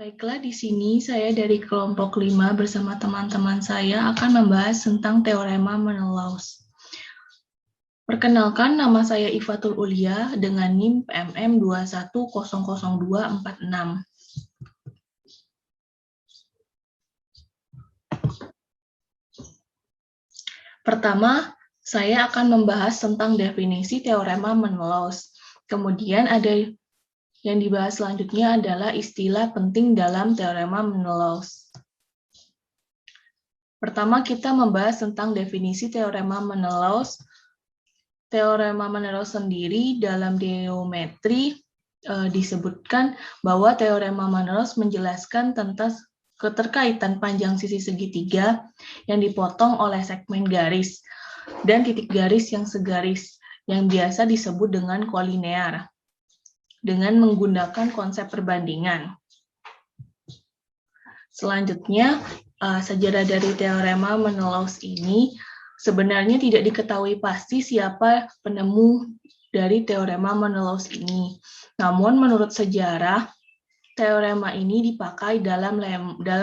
Baiklah, di sini saya dari kelompok 5 bersama teman-teman saya akan membahas tentang teorema Menelaus. Perkenalkan, nama saya Ifatul Ulia dengan NIM PMM 2100246. Pertama, saya akan membahas tentang definisi teorema Menelaus. Kemudian ada yang dibahas selanjutnya adalah istilah penting dalam teorema Menelaus. Pertama, kita membahas tentang definisi teorema Menelaus. Teorema Menelaus sendiri dalam geometri disebutkan bahwa teorema Menelaus menjelaskan tentang keterkaitan panjang sisi segitiga yang dipotong oleh segmen garis dan titik garis yang segaris, yang biasa disebut dengan kolinear, dengan menggunakan konsep perbandingan. Selanjutnya, sejarah dari teorema Menelaus ini sebenarnya tidak diketahui pasti siapa penemu dari teorema Menelaus ini. Namun menurut sejarah, teorema ini dipakai dalam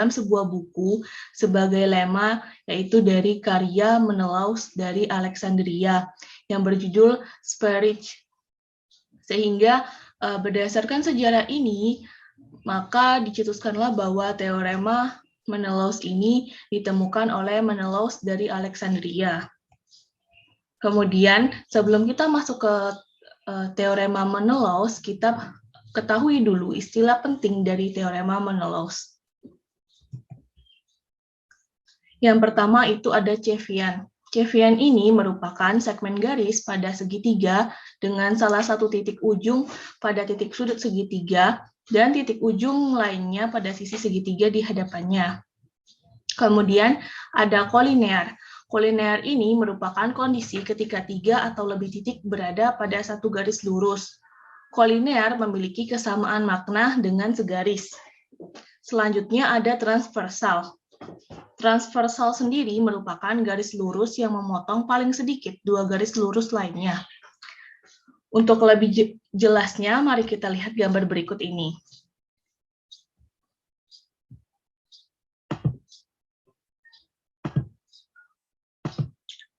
sebuah buku sebagai lema, yaitu dari karya Menelaus dari Alexandria yang berjudul Sperich. Sehingga berdasarkan sejarah ini, maka dicetuskanlah bahwa teorema Menelaus ini ditemukan oleh Menelaus dari Alexandria. Kemudian, sebelum kita masuk ke teorema Menelaus, kita ketahui dulu istilah penting dari teorema Menelaus. Yang pertama itu ada Cevian. Cevian ini merupakan segmen garis pada segitiga dengan salah satu titik ujung pada titik sudut segitiga dan titik ujung lainnya pada sisi segitiga di hadapannya. Kemudian ada kolinear. Kolinear ini merupakan kondisi ketika 3 atau lebih titik berada pada satu garis lurus. Kolinear memiliki kesamaan makna dengan segaris. Selanjutnya ada transversal. Transversal sendiri merupakan garis lurus yang memotong paling sedikit 2 garis lurus lainnya. Untuk lebih jelasnya, mari kita lihat gambar berikut ini.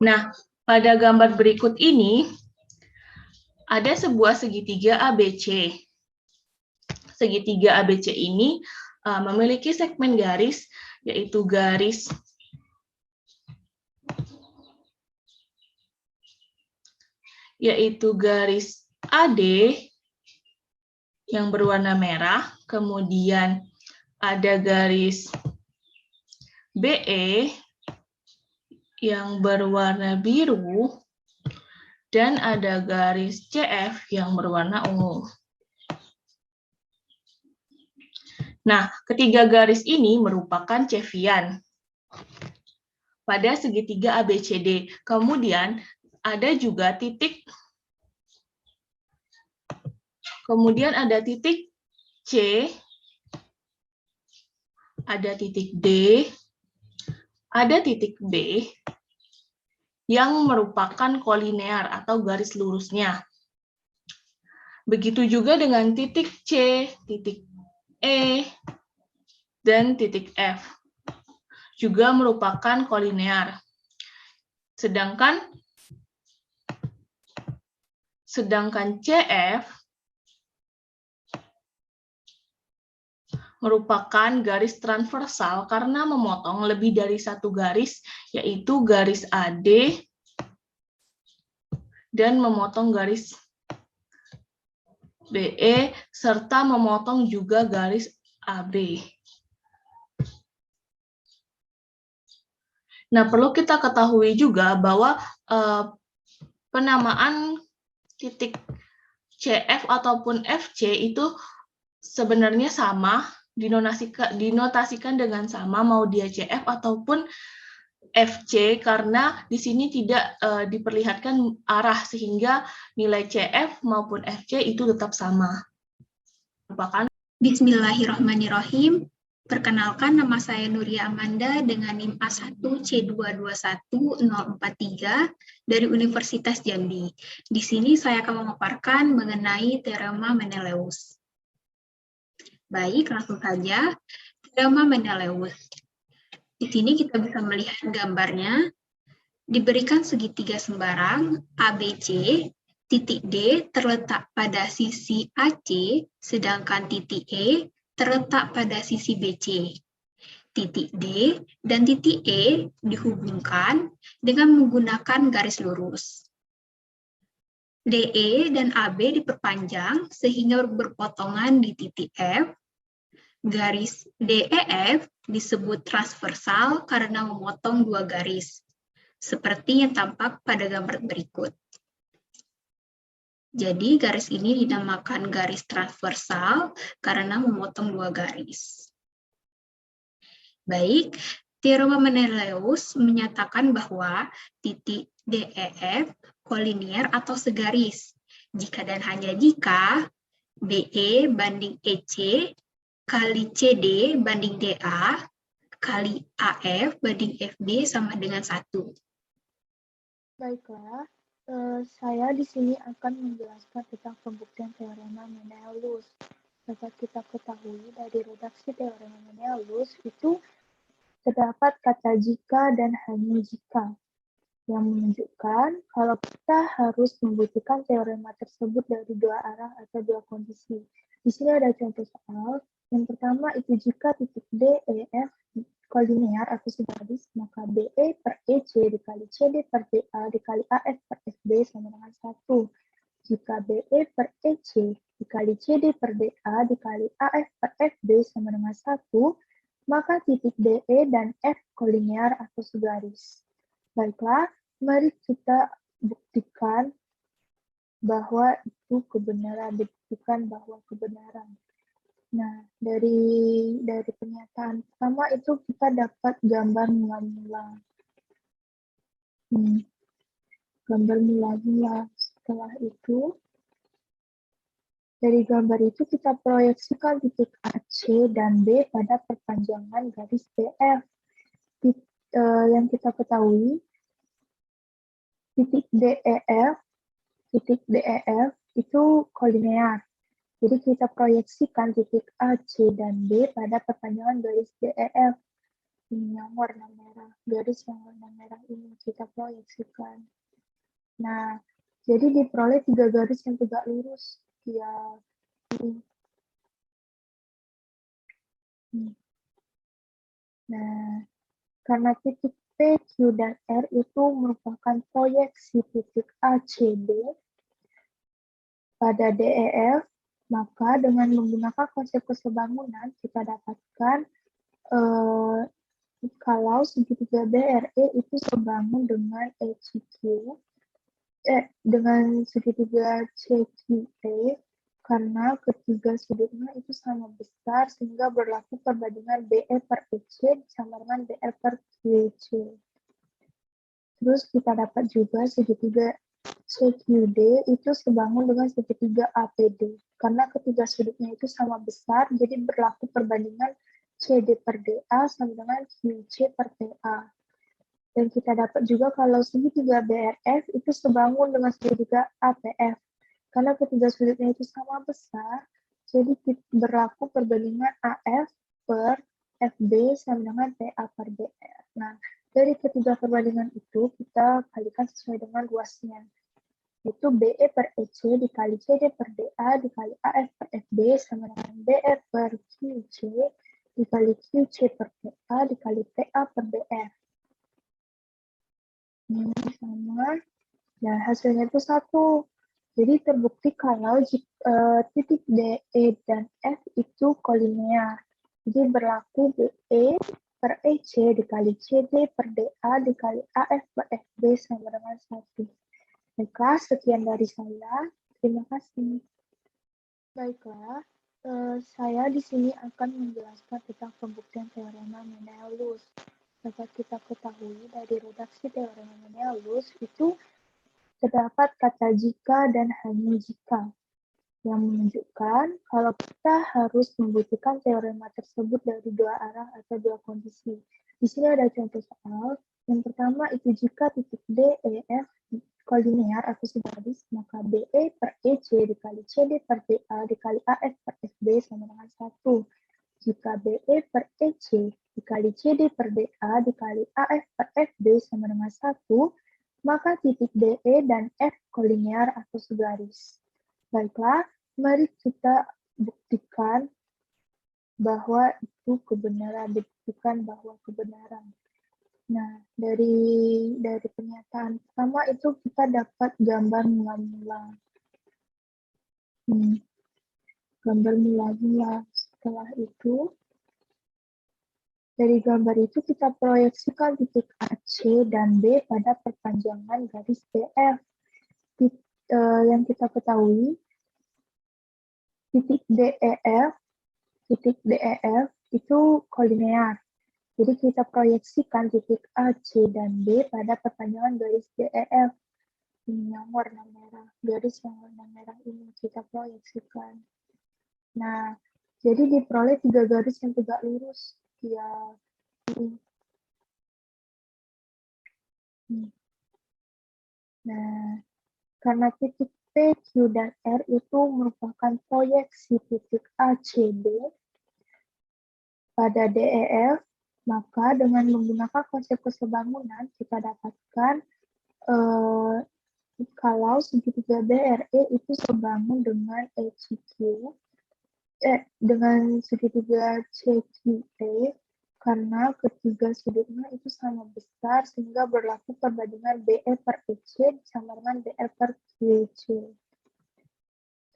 Nah, pada gambar berikut ini, ada sebuah segitiga ABC. Segitiga ABC ini memiliki segmen garis, yaitu garis AD yang berwarna merah, kemudian ada garis BE yang berwarna biru, dan ada garis CF yang berwarna ungu. Nah, ketiga garis ini merupakan Cevian pada segitiga ABCD. Kemudian ada juga titik, kemudian ada titik C, ada titik D, ada titik B yang merupakan kolinear atau garis lurusnya. Begitu juga dengan titik C, titik E, dan titik F. Juga merupakan kolinear. Sedangkan CF merupakan garis transversal karena memotong lebih dari satu garis, yaitu garis AD dan memotong garis BE, serta memotong juga garis AB. Nah, perlu kita ketahui juga bahwa penamaan titik CF ataupun FC itu sebenarnya sama, dinotasikan dengan sama, mau dia CF ataupun FC, karena di sini tidak diperlihatkan arah, sehingga nilai CF maupun FC itu tetap sama. Bismillahirrahmanirrahim. Perkenalkan, nama saya Nuria Amanda dengan NIM A1C221043 dari Universitas Jambi. Di sini saya akan memaparkan mengenai teorema Menelaus. Baik, langsung saja. Teorema Mendeleus. Di sini kita bisa melihat gambarnya. Diberikan segitiga sembarang ABC, titik D terletak pada sisi AC, sedangkan titik E terletak pada sisi BC. Titik D dan titik E dihubungkan dengan menggunakan garis lurus. DE dan AB diperpanjang sehingga berpotongan di titik F. Garis DEF disebut transversal karena memotong dua garis, seperti yang tampak pada gambar berikut. Jadi garis ini dinamakan garis transversal karena memotong dua garis. Baik, teorema Menelaus menyatakan bahwa titik DEF kolinier atau segaris jika dan hanya jika BE banding EC kali CD banding DA kali AF banding FB sama dengan 1. Baiklah, saya di sini akan menjelaskan tentang pembuktian teorema Menelaus. Dapat kita ketahui dari redaksi teorema Menelaus itu terdapat kata jika dan hanya jika yang menunjukkan kalau kita harus membuktikan teorema tersebut dari dua arah atau dua kondisi. Di sini ada contoh soal. Yang pertama itu jika titik D, E, F kolinear atau segaris, maka BE per EC dikali CD per DA dikali AF per FB sama dengan 1. Jika BE per EC dikali CD per DA dikali AF per FB sama dengan 1, maka titik DE dan F kolinear atau segaris. Baiklah, mari kita buktikan bahwa itu kebenaran, dibuktikan bahwa kebenaran. Nah, dari pernyataan pertama itu kita dapat gambar mula-mula. Gambar mula-mula. Setelah itu, dari gambar itu kita proyeksikan titik AC dan B pada perpanjangan garis BF. Yang kita ketahui, titik DEF itu kolinear. Jadi kita proyeksikan titik A, C, dan B pada perpanjangan garis DEF. Ini yang warna merah. Garis yang warna merah ini kita proyeksikan. Nah, jadi diperoleh 3 garis yang tegak lurus. Ya, ini. Nah, karena titik P, Q, dan R itu merupakan proyeksi titik A, C, B pada DEF, maka dengan menggunakan konsep kesebangunan kita dapatkan kalau segitiga BRE itu sebangun dengan dengan segitiga CQE karena ketiga sudutnya itu sama besar sehingga berlaku perbandingan BE per EC sama dengan BE per QC. Terus kita dapat juga segitiga CQD itu sebangun dengan segitiga APD. Karena ketiga sudutnya itu sama besar, jadi berlaku perbandingan CD per DA sama dengan QC per TA. Dan kita dapat juga kalau segitiga BRF itu sebangun dengan segitiga APF. Karena ketiga sudutnya itu sama besar, jadi berlaku perbandingan AF per FB sama dengan TA per BR. Nah, dari ketiga perbandingan itu kita kalikan sesuai dengan luasnya. Itu BE per EC dikali CD per DA dikali AF per FB sama dengan BR per QC dikali QC per TA dikali TA per BR. Ini sama. Nah, hasilnya itu 1. Jadi terbukti kalau titik D, E, dan F itu kolinear. Jadi berlaku BE per EC dikali CD per DA dikali AF per FB sama dengan 1. Baiklah, sekian dari saya. Terima kasih. Baiklah, saya di sini akan menjelaskan tentang pembuktian teorema Menelaus. Dapat kita ketahui dari redaksi teorema Menelaus itu terdapat kata jika dan hanya jika yang menunjukkan kalau kita harus membuktikan teorema tersebut dari dua arah atau dua kondisi. Di sini ada contoh soal. Yang pertama itu jika titik D, E, F kolinear atau segaris, maka BE per EC dikali CD per DA dikali AF per FB sama dengan 1. Jika BE per EC dikali CD per DA dikali AF per FB sama dengan 1, maka titik DE dan F kolinear atau segaris. Baiklah, mari kita buktikan bahwa itu kebenaran, dibuktikan bahwa kebenaran. Nah, dari pernyataan pertama itu kita dapat gambar mula-mula. Gambar mula-mula. Setelah itu, dari gambar itu kita proyeksikan titik AC dan B pada perpanjangan garis BF. Yang kita ketahui, titik DEF itu kolinear. Jadi kita proyeksikan titik A, C, dan B pada perpanjangan garis DEF. Ini yang warna merah. Garis yang warna merah ini kita proyeksikan. Nah, jadi diperoleh 3 garis yang tegak lurus. Ya, ini. Nah, karena titik P, Q, dan R itu merupakan proyeksi titik A, C, D pada DEF, maka dengan menggunakan konsep kesebangunan kita dapatkan kalau segitiga BRE itu sebangun dengan dengan segitiga CQE karena ketiga sudutnya itu sama besar sehingga berlaku perbandingan BE per EC sama dengan BE per QC.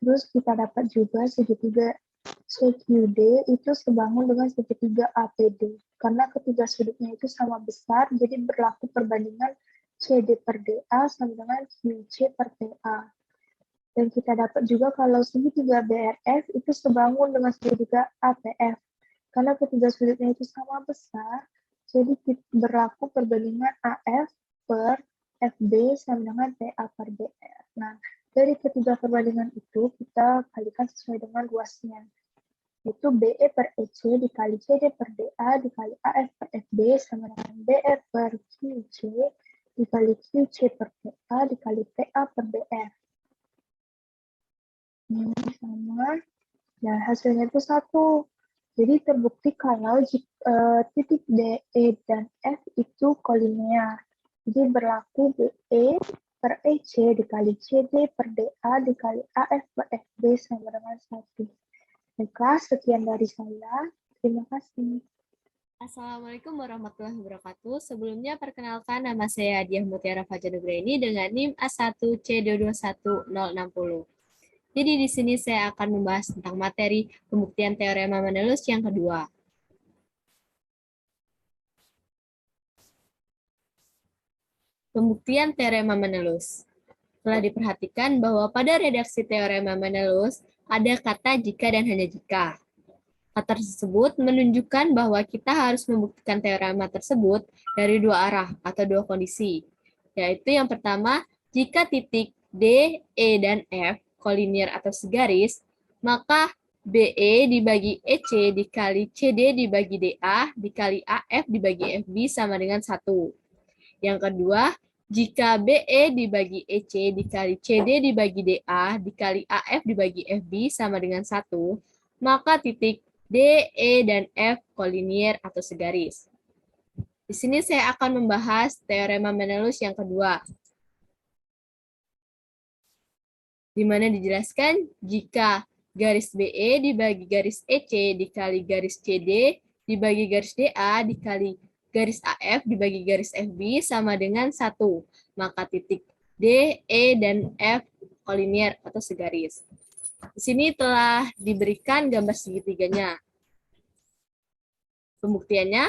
Terus kita dapat juga segitiga CQD itu sebangun dengan segitiga APD. Karena ketiga sudutnya itu sama besar, jadi berlaku perbandingan CD per DA sama dengan QC per TA. Dan kita dapat juga kalau segitiga BRF itu sebangun dengan segitiga APF. Karena ketiga sudutnya itu sama besar, jadi berlaku perbandingan AF per FB sama dengan TA per BR. Nah, dari ketiga perbandingan itu kita kalikan sesuai dengan luasnya. Itu BE per EC dikali CD per DA dikali AF per FB sama dengan BE per QC dikali QC per TA dikali TA per BF. Ini sama. Nah, hasilnya itu 1. Jadi terbukti kalau titik DE dan F itu kolinear. Jadi berlaku BE per EC dikali CD per DA dikali AF per FB sama dengan 1. Baiklah, sekian dari saya. Terima kasih. Assalamualaikum warahmatullahi wabarakatuh. Sebelumnya perkenalkan nama saya Diah Mutiara Fajanugraini dengan NIM A1C221-060. Jadi di sini saya akan membahas tentang materi pembuktian teorema Menelaus yang kedua. Pembuktian teorema Menelaus. Telah diperhatikan bahwa pada redaksi teorema Menelaus ada kata jika dan hanya jika. Kata tersebut menunjukkan bahwa kita harus membuktikan teorema tersebut dari 2 arah atau 2 kondisi, yaitu yang pertama, jika titik D, E, dan F kolinear atau segaris, maka BE dibagi EC dikali CD dibagi DA dikali AF dibagi FB sama dengan 1. Yang kedua, jika BE dibagi EC dikali CD dibagi DA dikali AF dibagi FB sama dengan 1, maka titik D, E, dan F kolinear atau segaris. Di sini saya akan membahas teorema Menelaus yang kedua, di mana dijelaskan jika garis BE dibagi garis EC dikali garis CD dibagi garis DA dikali garis AF dibagi garis FB sama dengan 1, maka titik D, E, dan F kolinear atau segaris. Di sini telah diberikan gambar segitiganya. Pembuktiannya,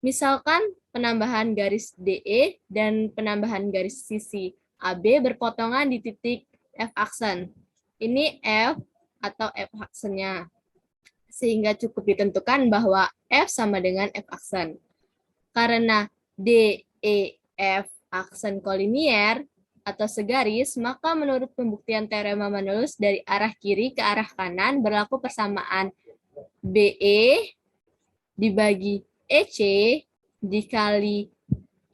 misalkan penambahan garis DE dan penambahan garis sisi AB berpotongan di titik F aksen. Ini F atau F aksennya. Sehingga cukup ditentukan bahwa F sama dengan F aksen. Karena D, E, F aksen kolinear atau segaris, maka menurut pembuktian teorema Menelaus dari arah kiri ke arah kanan berlaku persamaan BE dibagi EC dikali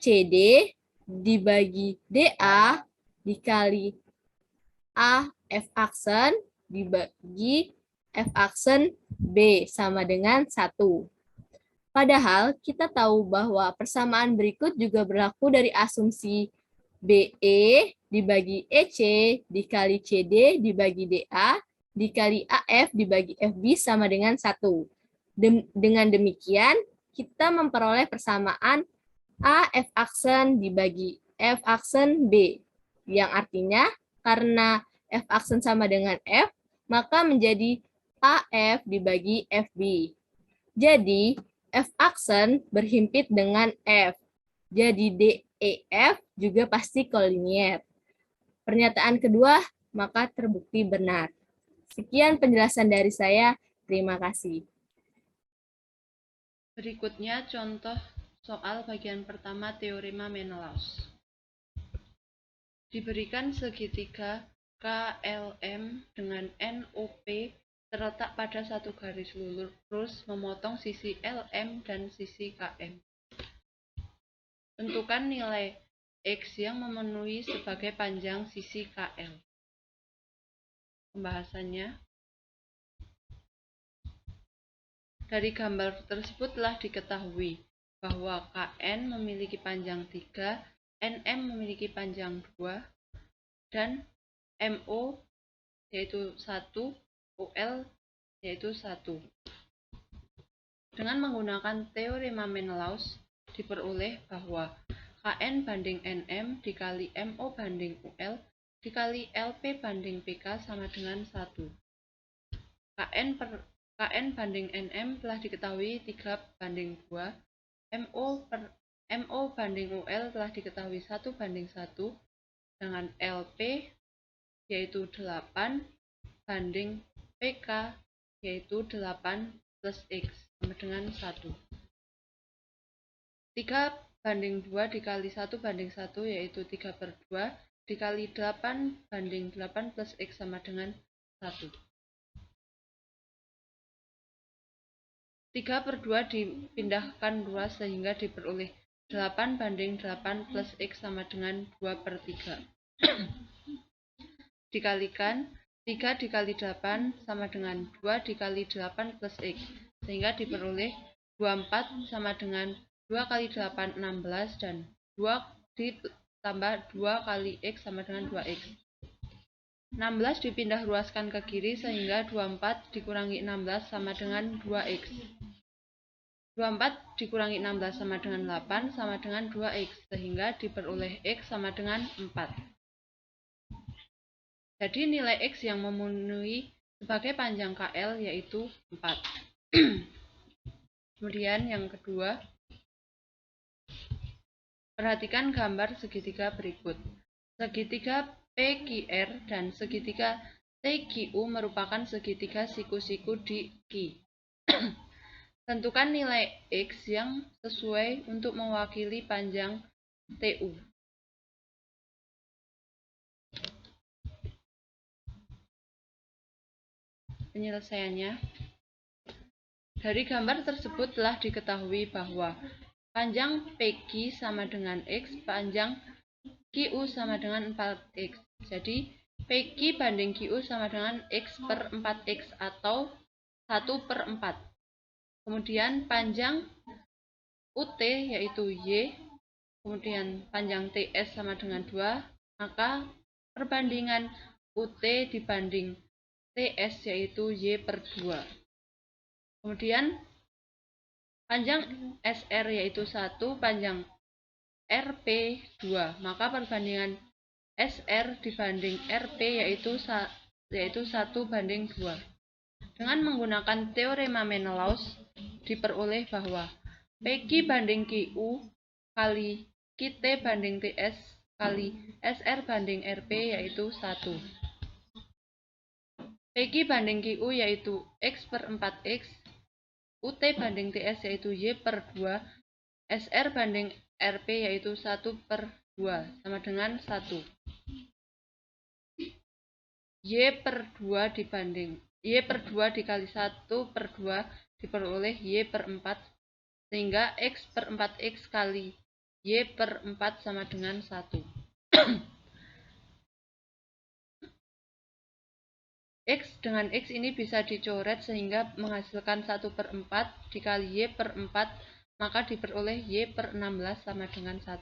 CD dibagi DA dikali A F aksen dibagi F aksen B sama dengan 1. Padahal kita tahu bahwa persamaan berikut juga berlaku dari asumsi BE dibagi EC dikali CD dibagi DA dikali AF dibagi FB sama dengan 1. Dengan demikian, kita memperoleh persamaan AF aksen dibagi F aksen B, yang artinya karena F aksen sama dengan F, maka menjadi AF dibagi FB. Jadi, F aksen berhimpit dengan F. Jadi, DEF juga pasti kolinier. Pernyataan kedua, maka terbukti benar. Sekian penjelasan dari saya. Terima kasih. Berikutnya contoh soal bagian pertama teorema Menelaus. Diberikan segitiga KLM dengan NOP terletak pada satu garis lurus memotong sisi LM dan sisi KM. Tentukan nilai X yang memenuhi sebagai panjang sisi KL. Pembahasannya. Dari gambar tersebut telah diketahui bahwa KN memiliki panjang 3, NM memiliki panjang 2, dan MO yaitu 1, UL yaitu 1. Dengan menggunakan teorema Menelaus, diperoleh bahwa KN banding NM dikali MO banding UL dikali LP banding PK sama dengan 1. KN banding NM telah diketahui 3 banding 2, MO banding UL telah diketahui 1 banding 1, dengan LP yaitu 8 banding PK yaitu 8 plus X sama dengan 1. 3 banding 2 dikali 1 banding 1 yaitu 3/2 dikali 8 banding 8 plus X sama dengan 1. 3/2 dipindahkan 2 sehingga diperoleh 8 banding 8 plus X sama dengan 2/3. Dikalikan 3 dikali 8 sama dengan 2 dikali 8 plus X, sehingga diperoleh 24 sama dengan 2 kali 8, 16, dan 2 ditambah 2 kali X sama dengan 2X. 16 dipindah ruaskan ke kiri sehingga 24 dikurangi 16 sama dengan 2X. 24 dikurangi 16 sama dengan 8 sama dengan 2X, sehingga diperoleh X sama dengan 4. Jadi nilai X yang memenuhi sebagai panjang KL yaitu 4. Kemudian yang kedua, perhatikan gambar segitiga berikut. Segitiga PQR dan segitiga TQU merupakan segitiga siku-siku di Q. Tentukan nilai X yang sesuai untuk mewakili panjang TU. Penyelesaiannya. Dari gambar tersebut telah diketahui bahwa panjang PQ sama dengan X, panjang QU sama dengan 4X. Jadi, PQ banding QU sama dengan X per 4X atau 1/4. Kemudian panjang UT yaitu Y, kemudian panjang TS sama dengan 2, maka perbandingan UT dibanding TS yaitu Y/2. Kemudian panjang SR yaitu 1, panjang RP 2, maka perbandingan SR dibanding RP yaitu 1/2. Dengan menggunakan teorema Menelaus, diperoleh bahwa PQ banding QU kali QT banding TS kali SR banding RP yaitu 1. PQ banding QU yaitu X per 4X, UT banding TS yaitu Y/2, SR banding RP yaitu 1/2 sama dengan 1. Y/2 dibanding Y/2 dikali 1/2 diperoleh Y/4 sehingga X per 4X kali Y per 4 sama dengan 1. X dengan X ini bisa dicoret sehingga menghasilkan 1 per 4 dikali Y per 4, maka diperoleh Y per 16 sama dengan 1.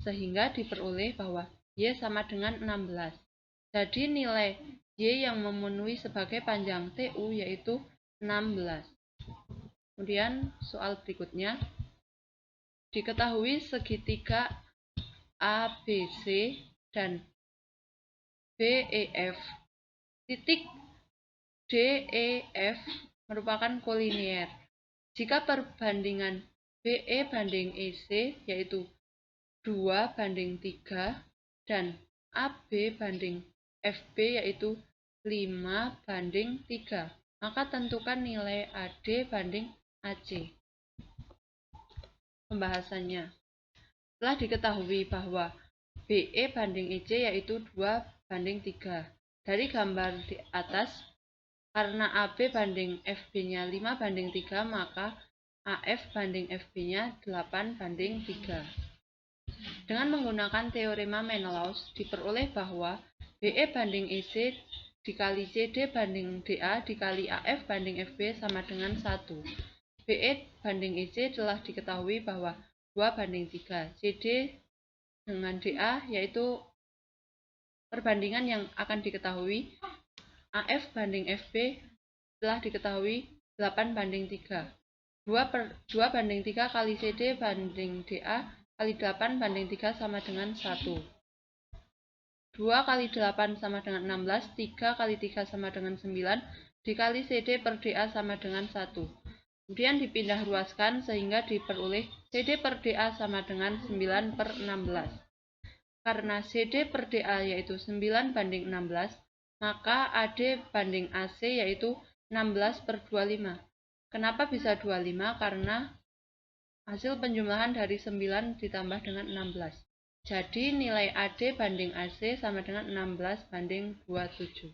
Sehingga diperoleh bahwa Y sama dengan 16. Jadi nilai Y yang memenuhi sebagai panjang TU yaitu 16. Kemudian soal berikutnya, diketahui segitiga ABC dan BEF. Titik DEF merupakan kolinier. Jika perbandingan BE banding EC yaitu 2 banding 3 dan AB banding FB yaitu 5 banding 3, maka tentukan nilai AD banding AC. Pembahasannya. Telah diketahui bahwa BE banding EC yaitu 2 banding 3. Dari gambar di atas, karena AB banding FB-nya 5 banding 3, maka AF banding FB-nya 8 banding 3. Dengan menggunakan teorema Menelaus, diperoleh bahwa BE banding EC dikali CD banding DA dikali AF banding FB sama dengan 1. BE banding EC telah diketahui bahwa 2 banding 3. CD dengan DA yaitu perbandingan yang akan diketahui. AF banding FB telah diketahui 8 banding 3. 2 banding 3 kali CD banding DA kali 8 banding 3 sama dengan 1. 2 kali 8 sama dengan 16, 3 kali 3 sama dengan 9, dikali CD per DA sama dengan 1. Kemudian dipindah ruaskan sehingga diperoleh CD per DA sama dengan 9 per 16. Karena CD per DA yaitu 9 banding 16, maka AD banding AC yaitu 16 per 25. Kenapa bisa 25? Karena hasil penjumlahan dari 9 ditambah dengan 16. Jadi nilai AD banding AC sama dengan 16 banding 27.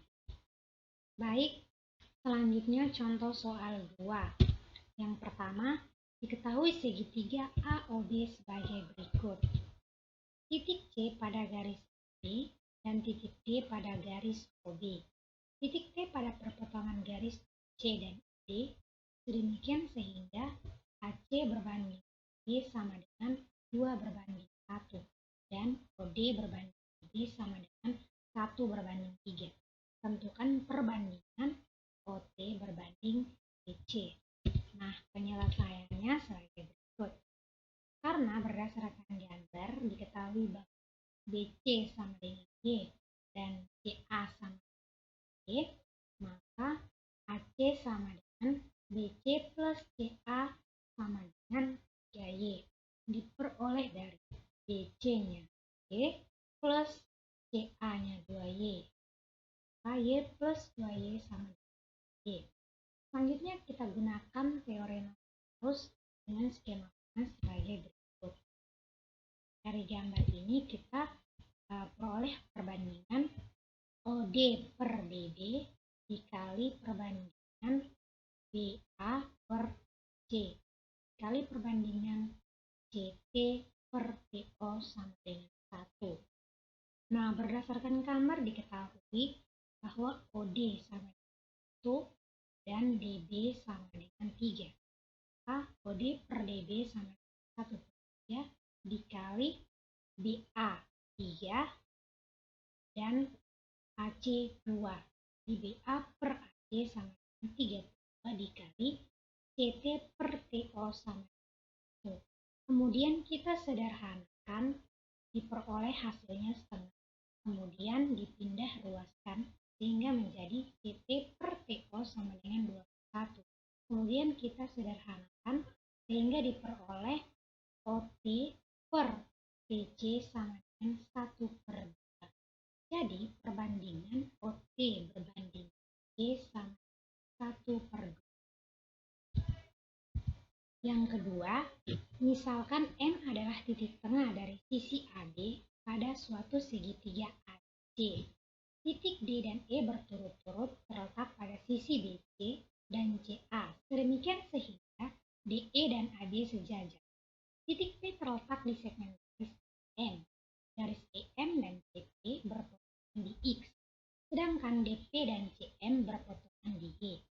Baik, selanjutnya contoh soal 2. Yang pertama, diketahui segitiga AOB sebagai berikut. Titik C pada garis B dan titik D pada garis OB. Titik T pada perpotongan garis C dan D sedemikian sehingga AC berbanding B sama dengan 2 berbanding 1 dan OD berbanding B sama dengan 1 berbanding 3. Tentukan perbandingan OT berbanding BC. Nah, penyelesaiannya sebagai berikut. Karena berdasarkan gambar diketahui bahwa BC sama dengan Y dan CA sama dengan Y, maka AC sama dengan BC plus CA sama dengan 3Y. Diperoleh dari BC-nya Y plus CA-nya 2Y. Maka Y plus 2Y sama dengan Y. Selanjutnya kita gunakan teorema Menelaus dengan skema sebagai berikut. Dari gambar ini kita peroleh perbandingan OD per DB dikali perbandingan BA per C dikali perbandingan CT per TO sama dengan 1. Nah, berdasarkan gambar diketahui bahwa OD sama dengan 1 dan DB sama dengan 3. OD per DB sama dengan 1 per 3 dikali BA 3 dan AC 2. Di BA per AC sama dengan 3 dikali CT per TO sama dengan 1. Kemudian kita sederhanakan, diperoleh hasilnya setengah. Kemudian dipindah ruaskan sehingga menjadi CT per TO sama dengan 21. Kemudian kita sederhanakan sehingga diperoleh OT per TC sama dengan 1 per 2. Jadi perbandingan OT berbanding TC sama 1 per 2. Yang kedua, misalkan M adalah titik tengah dari sisi AB pada suatu segitiga AC. Titik D dan E berturut-turut terletak pada sisi BC dan CA. Sedemikian sehingga DE dan AB sejajar. Titik P terletak di segmen garis M. Garis EM dan CP berpotongan di X, sedangkan DP dan CM berpotongan di Y.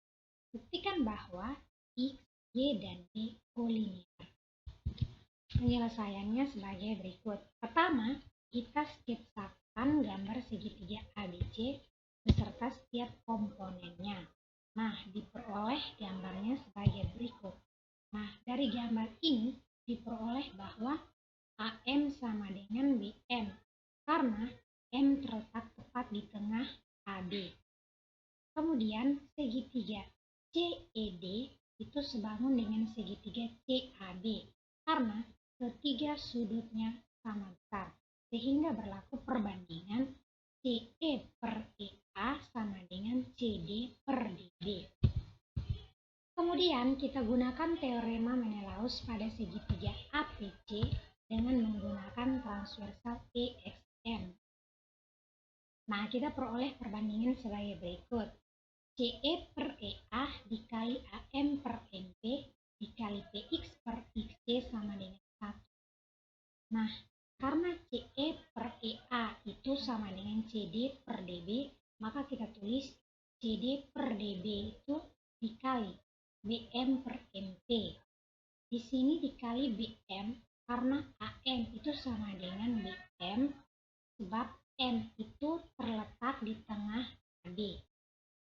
Buktikan bahwa X, Y, dan D kolinear. Penyelesaiannya sebagai berikut. Pertama, kita sketsakan gambar segitiga ABC beserta setiap komponennya. Nah, diperoleh gambarnya sebagai berikut. Nah, dari gambar ini diperoleh bahwa AM sama dengan BM karena M terletak tepat di tengah AB. Kemudian segitiga CED itu sebangun dengan segitiga CAB karena ketiga sudutnya sama besar, sehingga berlaku perbandingan CE per EA sama dengan CD per DB. Kemudian kita gunakan teorema Menelaus pada segitiga APC dengan menggunakan transversal EXM. Nah, kita peroleh perbandingan sebagai berikut. CE per EA dikali AM per NP dikali PX per XC sama dengan 1. Nah, karena CE per EA itu sama dengan CD per DB, maka kita tulis CD per DB itu dikali BM per NP. Di sini dikali BM karena AM itu sama dengan BM sebab M itu terletak di tengah AB.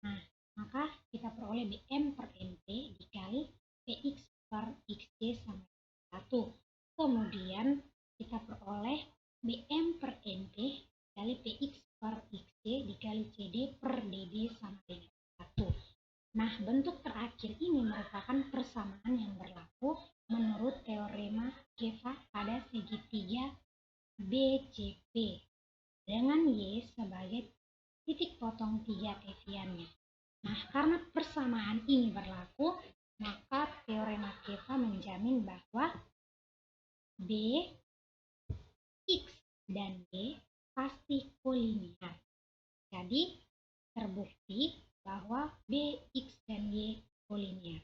Nah, maka kita peroleh BM per NP dikali PX per XC sama 1. Kemudian kita peroleh BM per NP dikali PX per XC dikali CD per DB sama dengan 1. Nah, bentuk terakhir ini merupakan persamaan yang berlaku menurut teorema Ceva pada segitiga BCP dengan Y sebagai titik potong 3 teviannya. Nah, karena persamaan ini berlaku, maka teorema Ceva menjamin bahwa B, X, dan Y pasti kolinear. Jadi, terbukti bahwa B, X, dan Y kolinear.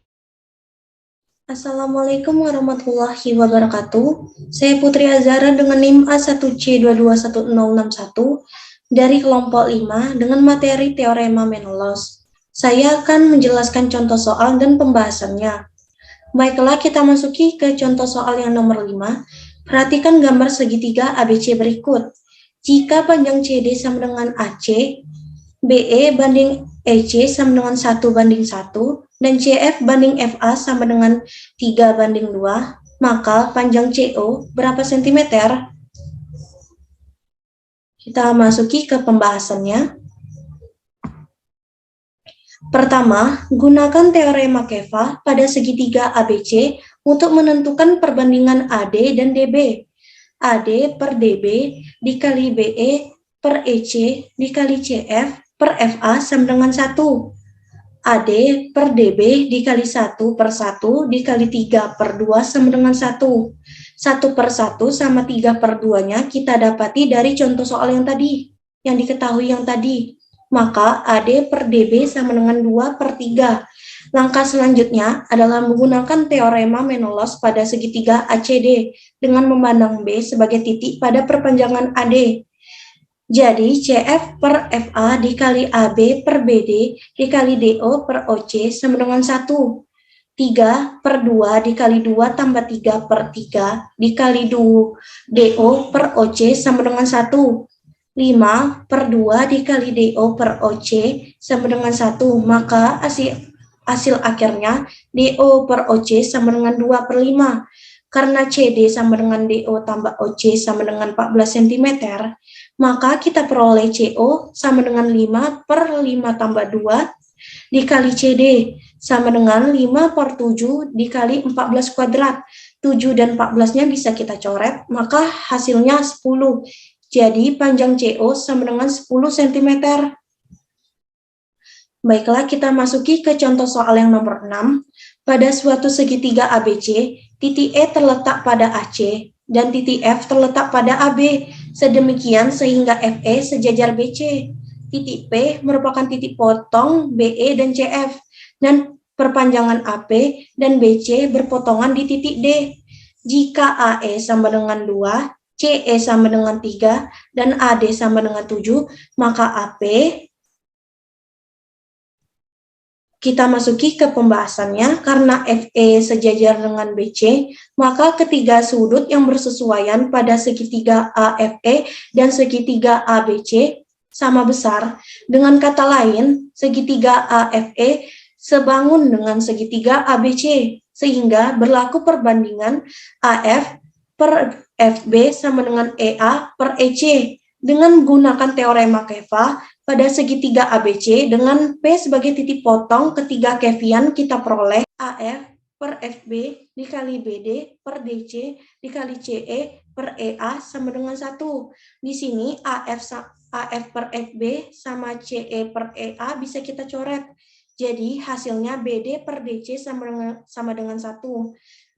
Assalamualaikum warahmatullahi wabarakatuh. Saya Putri Azhara dengan NIM A1C221061 dari kelompok 5 dengan materi teorema Menelaus. Saya akan menjelaskan contoh soal dan pembahasannya. Baiklah, kita masuki ke contoh soal yang nomor 5. Perhatikan gambar segitiga ABC berikut. Jika panjang CD sama dengan AC, BE banding EC sama dengan 1:1, dan CF banding FA sama dengan 3:2, maka panjang CO berapa sentimeter? Kita masuki ke pembahasannya. Pertama, gunakan teorema Ceva pada segitiga ABC untuk menentukan perbandingan AD dan DB. AD per DB dikali BE per EC dikali CF per FA sama dengan 1. AD per DB dikali 1/1 dikali 3/2 sama dengan 1. 1/1 sama 3/2-nya kita dapati dari contoh soal yang tadi, yang diketahui yang tadi. Maka AD per DB sama dengan 2/3. Langkah selanjutnya adalah menggunakan teorema Menelaus pada segitiga ACD dengan memandang B sebagai titik pada perpanjangan AD. Jadi, CF per FA dikali AB per BD dikali DO per OC sama dengan 1. 3/2 dikali 2 tambah 3/3 dikali DO per OC sama dengan 1. 5/2 dikali DO per OC sama dengan 1. Maka hasil akhirnya DO per OC sama dengan 2/5. Karena CD sama dengan DO tambah OC sama dengan 14 cm, maka kita peroleh CO sama dengan 5/5 tambah 2 dikali CD sama dengan 5/7 dikali 14 kuadrat. 7 dan 14-nya bisa kita coret, maka hasilnya 10. Jadi panjang CO sama dengan 10 cm. Baiklah, kita masuki ke contoh soal yang nomor 6. Pada suatu segitiga ABC, titik E terletak pada AC dan titik F terletak pada AB. Sedemikian sehingga FE sejajar BC. Titik P merupakan titik potong BE dan CF. Dan perpanjangan AP dan BC berpotongan di titik D. Jika AE sama dengan 2, CE sama dengan 3, dan AD sama dengan 7, maka AP, kita masuki ke pembahasannya. Karena FE sejajar dengan BC, maka ketiga sudut yang bersesuaian pada segitiga AFE dan segitiga ABC sama besar. Dengan kata lain, segitiga AFE sebangun dengan segitiga ABC, sehingga berlaku perbandingan AF per FB sama dengan EA per EC. Dengan menggunakan teorema Ceva, pada segitiga ABC dengan P sebagai titik potong ketiga kevian, kita peroleh AF per FB dikali BD per DC dikali CE per EA sama dengan 1. Di sini AF per FB sama CE per EA bisa kita coret. Jadi hasilnya BD per DC sama dengan 1.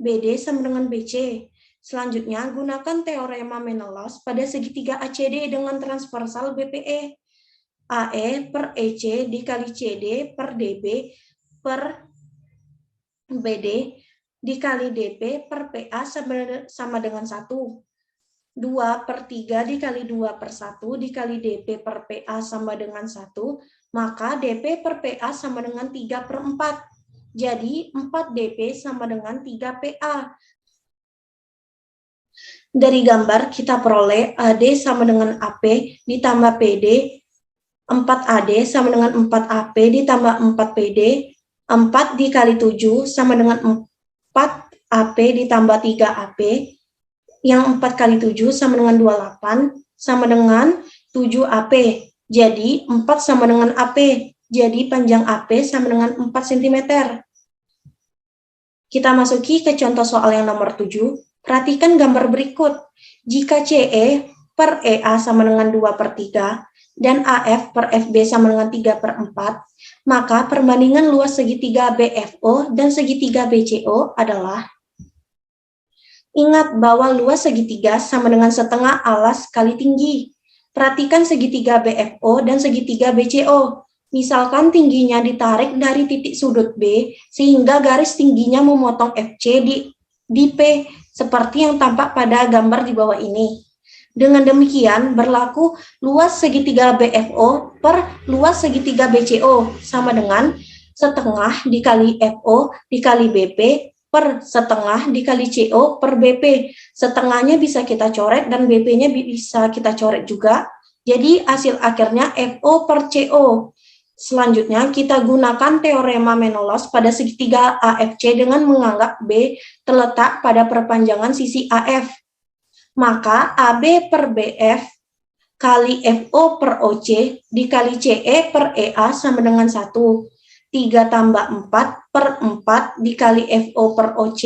BD sama dengan BC. Selanjutnya, gunakan teorema Menelaus pada segitiga ACD dengan transversal BPE. AE per EC dikali CD per DB per BD dikali DP per PA sama dengan 1. 2 per 3 dikali 2 per 1 dikali DP per PA sama dengan 1, maka DP per PA sama dengan 3 per 4. Jadi 4 DP sama dengan 3 PA. Dari gambar kita peroleh AD sama dengan AP ditambah PD, 4 AD sama dengan 4 AP ditambah 4 PD, 4 dikali 7 sama dengan 4 AP ditambah 3 AP, yang 4 kali 7 sama dengan 28, sama dengan 7 AP. Jadi 4 sama dengan AP, jadi panjang AP sama dengan 4 cm. Kita masuki ke contoh soal yang nomor 7. Perhatikan gambar berikut. Jika CE per EA sama dengan 2 per 3, dan AF per FB sama dengan 3 per 4, maka perbandingan luas segitiga BFO dan segitiga BCO adalah, ingat bahwa luas segitiga sama dengan setengah alas kali tinggi. Perhatikan segitiga BFO dan segitiga BCO. Misalkan tingginya ditarik dari titik sudut B, sehingga garis tingginya memotong FC di P, seperti yang tampak pada gambar di bawah ini. Dengan demikian, berlaku luas segitiga BFO per luas segitiga BCO sama dengan setengah dikali FO dikali BP per setengah dikali CO per BP. Setengahnya bisa kita coret dan BP-nya bisa kita coret juga. Jadi hasil akhirnya FO per CO. Selanjutnya, kita gunakan teorema Menelaus pada segitiga AFC dengan menganggap B terletak pada perpanjangan sisi AF. Maka AB per BF kali FO per OC dikali CE per EA sama dengan 1. 3 tambah 4 per 4 dikali FO per OC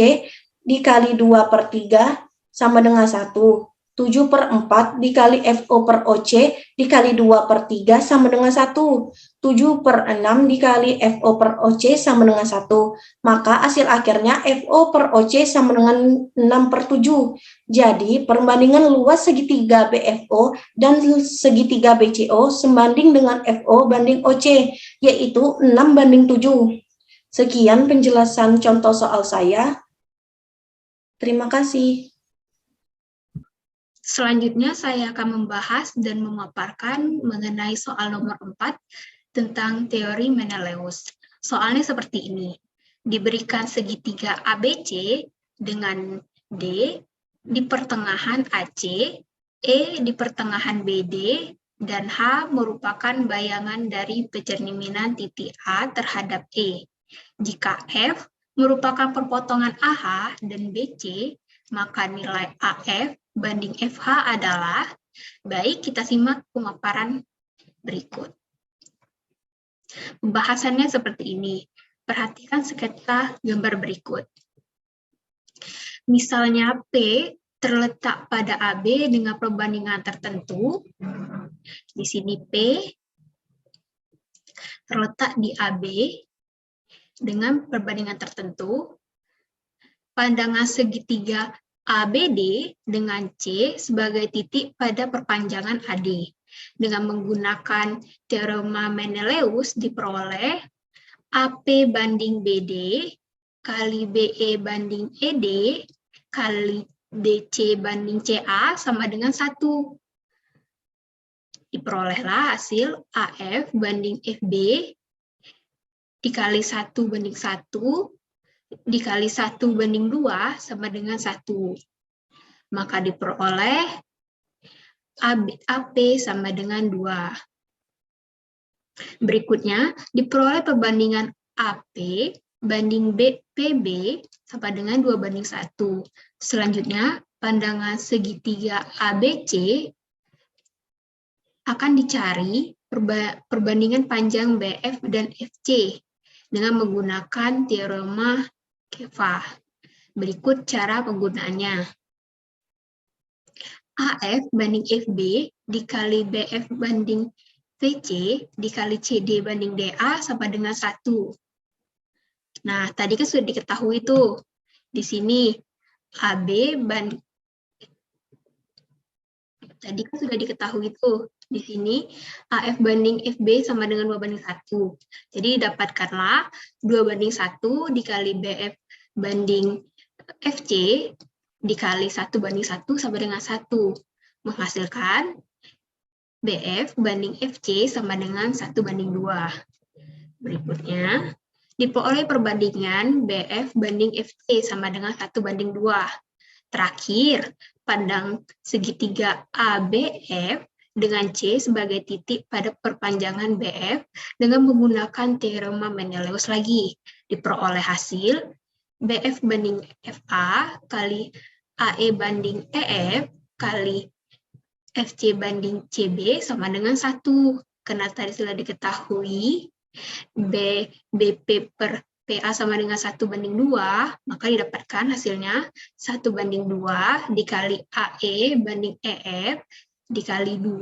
dikali 2 per 3 sama dengan 1. 7 per 4 dikali FO per OC dikali 2 per 3 sama dengan 1. 7 per 6 dikali FO per OC sama dengan 1. Maka hasil akhirnya FO per OC sama dengan 6 per 7. Jadi perbandingan luas segitiga BFO dan segitiga BCO sebanding dengan FO banding OC, yaitu 6 banding 7. Sekian penjelasan contoh soal saya. Terima kasih. Selanjutnya saya akan membahas dan memaparkan mengenai soal nomor 4 tentang teori Menelaus. Soalnya seperti ini. Diberikan segitiga ABC dengan D di pertengahan AC, E di pertengahan BD, dan H merupakan bayangan dari pecerminan titik A terhadap E. Jika F merupakan perpotongan AH dan BC, maka nilai AF banding FH adalah, baik kita simak pemaparan berikut. Pembahasannya seperti ini. Perhatikan sketsa gambar berikut. Misalnya P terletak pada AB dengan perbandingan tertentu. Di sini P terletak di AB dengan perbandingan tertentu. Pandangan segitiga ABD dengan C sebagai titik pada perpanjangan AD. Dengan menggunakan teorema Menelaus diperoleh AP banding BD kali BE banding ED kali DC banding CA sama dengan 1. Diperolehlah hasil AF banding FB dikali 1 banding 1 dikali 1 banding 2 sama dengan 1. Maka diperoleh AP sama dengan 2. Berikutnya, diperoleh perbandingan AP banding PB sama dengan 2 banding 1. Selanjutnya, pandangan segitiga ABC akan dicari perbandingan panjang BF dan FC dengan menggunakan teorema Keffa. Berikut cara penggunaannya. AF banding FB dikali BF banding VC dikali CD banding DA sama dengan 1. Nah, tadi kan sudah diketahui tuh. Di sini AB banding tadi kan sudah diketahui tuh. Di sini AF banding FB sama dengan 2 banding 1. Jadi dapatkanlah 2 banding 1 dikali BF banding FC dikali 1 banding 1 sama dengan 1. Menghasilkan BF banding FC sama dengan 1 banding 2. Berikutnya, diperoleh perbandingan BF banding FC sama dengan 1 banding 2. Terakhir, pandang segitiga ABF dengan C sebagai titik pada perpanjangan BF dengan menggunakan teorema Menelaus lagi. Diperoleh hasil BF banding FA kali AE banding EF kali FC banding CB sama dengan 1. Karena tadi sudah diketahui BP per PA sama dengan 1 banding 2, maka didapatkan hasilnya 1 banding 2 dikali AE banding EF dikali 2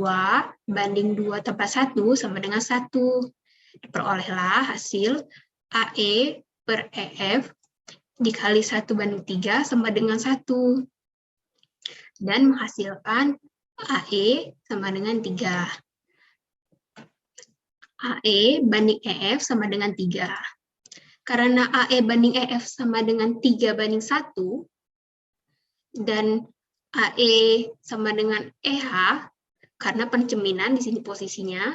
banding 2 tambah 1 sama dengan 1. Diperolehlah hasil AE per EF dikali 1 banding 3 sama dengan 1. Dan menghasilkan AE sama dengan 3. AE banding EF sama dengan 3. Karena AE banding EF sama dengan 3 banding 1, dan AE sama dengan EH, karena pencerminan di sini posisinya,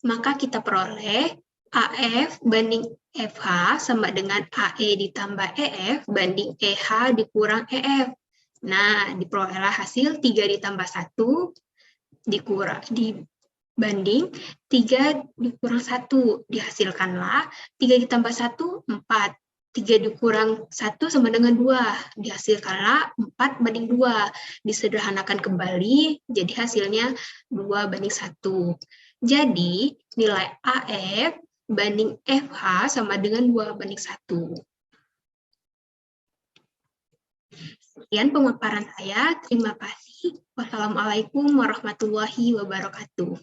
maka kita peroleh AF banding FH sama dengan AE ditambah EF banding EH dikurang EF. Nah, diperolehlah hasil 3 ditambah 1 dibanding 3 dikurang 1. Dihasilkanlah 3 ditambah 1, 4. 3 dikurang 1 sama dengan 2. Dihasilkanlah 4 banding 2. Disederhanakan kembali, jadi hasilnya 2 banding 1. Jadi, nilai AF banding FH sama dengan 2 banding 1. Sekian pemaparan saya. Terima kasih. Wassalamualaikum warahmatullahi wabarakatuh.